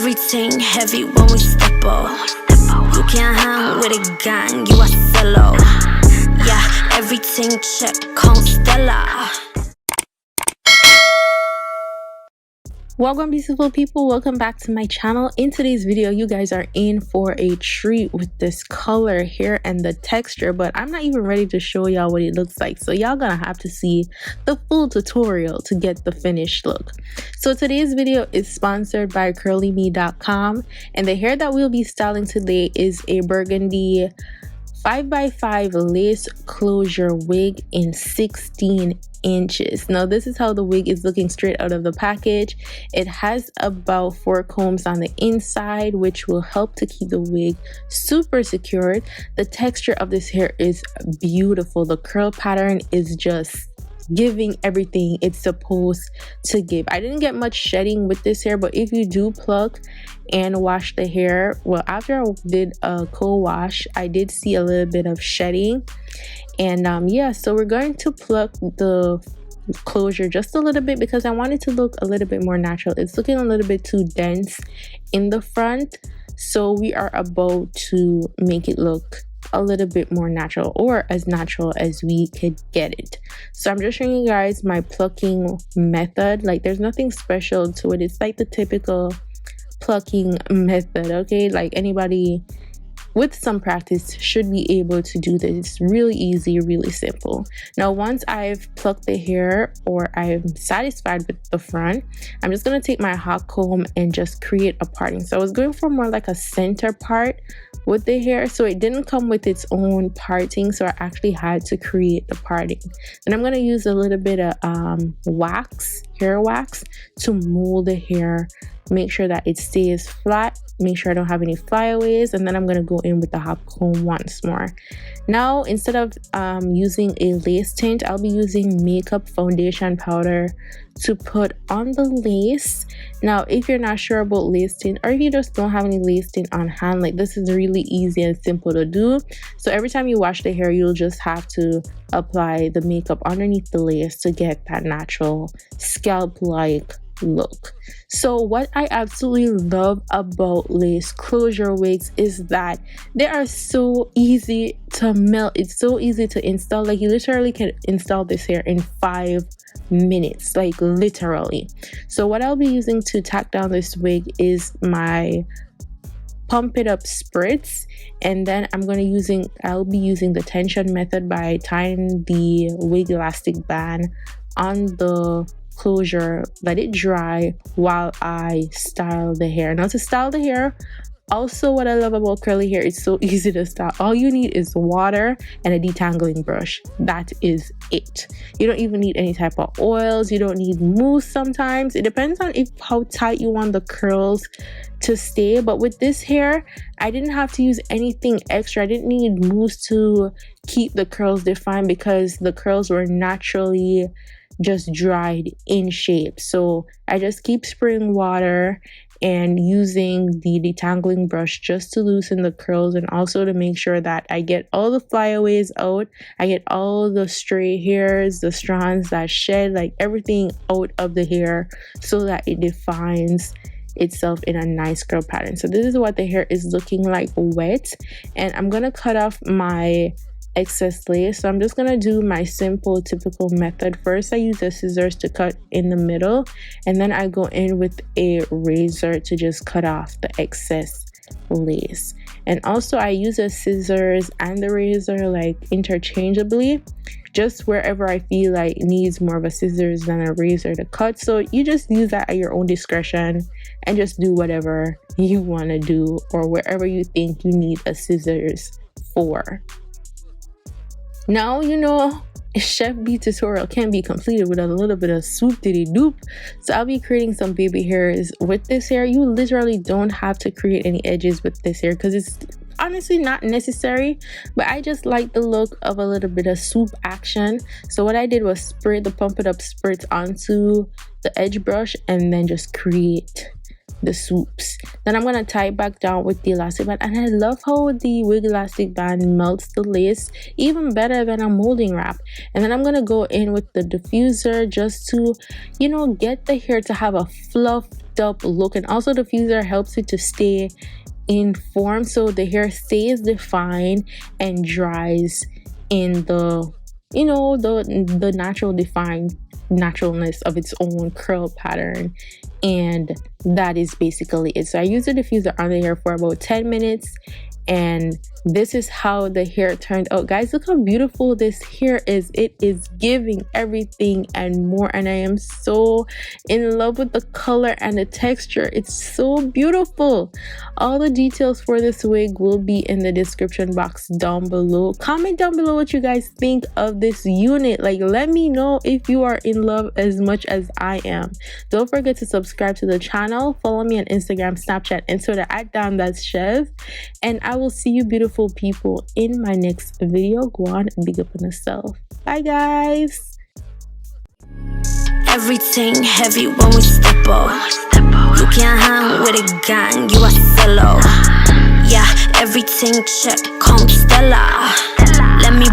Everything heavy when we step up. You can't hang with a gang, you a solo. Yeah, everything check, Constella. Welcome beautiful people, welcome back to my channel. In today's video you guys are in for a treat with this color here and the texture, but I'm not even ready to show y'all what it looks like, so y'all gonna have to see the full tutorial to get the finished look. So today's video is sponsored by curlyme.com, and the hair that we'll be styling today is a burgundy 5x5 lace closure wig in 16 inches. Now this is how the wig is looking straight out of the package. It has about 4 combs on the inside, which will help to keep the wig super secured. The texture of this hair is beautiful. The curl pattern is just giving everything it's supposed to give. I didn't get much shedding with this hair, but if you do pluck and wash the hair, well, after I did a co-wash, I did see a little bit of shedding. And yeah, so we're going to pluck the closure just a little bit because I want it to look a little bit more natural. It's looking a little bit too dense in the front, so we are about to make it look a little bit more natural, or as natural as we could get it. So I'm just showing you guys my plucking method. Like, there's nothing special to it. It's like the typical plucking method, okay? Like, anybody with some practice should be able to do this. It's really easy, really simple. Now once I've plucked the hair, or I'm satisfied with the front, I'm just going to take my hot comb and just create a parting. So I was going for more like a center part with the hair, so it didn't come with its own parting, so I actually had to create the parting. And I'm going to use a little bit of wax, hair wax, to mold the hair, make sure that it stays flat, make sure I don't have any flyaways, and then I'm going to go in with the hot comb once more. Now instead of using a lace tint, I'll be using makeup foundation powder to put on the lace. Now if you're not sure about lace tint, or if you just don't have any lace tint on hand, like, this is really easy and simple to do. So every time you wash the hair, you'll just have to apply the makeup underneath the lace to get that natural scalp like look. So what I absolutely love about lace closure wigs is that they are so easy to melt. It's so easy to install. Like, you literally can install this hair in 5 minutes, like literally. So what I'll be using to tack down this wig is my pump it up spritz, and then I'll be using the tension method by tying the wig elastic band on the closure, let it dry while I style the hair. Now to style the hair, also what I love about curly hair, it's so easy to style. All you need is water and a detangling brush. That is it. You don't even need any type of oils. You don't need mousse. Sometimes it depends on how tight you want the curls to stay, but with this hair I didn't have to use anything extra. I didn't need mousse to keep the curls defined because the curls were naturally just dried in shape. So I just keep spraying water and using the detangling brush just to loosen the curls, and also to make sure that I get all the flyaways out, I get all the stray hairs, the strands that shed, like everything out of the hair, so that it defines itself in a nice curl pattern. So this is what the hair is looking like wet, and I'm gonna cut off my excess lace. So I'm just gonna do my simple typical method. First I use the scissors to cut in the middle, and then I go in with a razor to just cut off the excess lace. And also I use the scissors and the razor like interchangeably, just wherever I feel like it needs more of a scissors than a razor to cut. So you just use that at your own discretion and just do whatever you want to do, or wherever you think you need a scissors for. Now, you know, Chef B tutorial can be completed with a little bit of swoop diddy doop. So I'll be creating some baby hairs with this hair. You literally don't have to create any edges with this hair because it's honestly not necessary, but I just like the look of a little bit of swoop action. So what I did was spray the pump it up spritz onto the edge brush and then just create the swoops. Then I'm gonna tie it back down with the elastic band, and I love how the wig elastic band melts the lace even better than a molding wrap. And then I'm gonna go in with the diffuser just to, you know, get the hair to have a fluff sleeked up look. And also diffuser helps you to stay in form, so the hair stays defined and dries in the, you know, the natural defined naturalness of its own curl pattern. And that is basically it. So I use the diffuser on the hair for about 10 minutes, and this is how the hair turned out. Guys, look how beautiful this hair is. It is giving everything and more, and I am so in love with the color and the texture. It's so beautiful. All the details for this wig will be in the description box down below. Comment down below what you guys think of this unit. Like, let me know if you are in love as much as I am. Don't forget to subscribe to the channel. Follow me on Instagram, Snapchat, and Twitter at DamThatChef. And I will see you beautiful people in my next video. GWAN, big up on yourself. Bye guys. Everything heavy when we step up. You can't hang with a gang, you a solo. Yeah, everything check, come Stella. Let me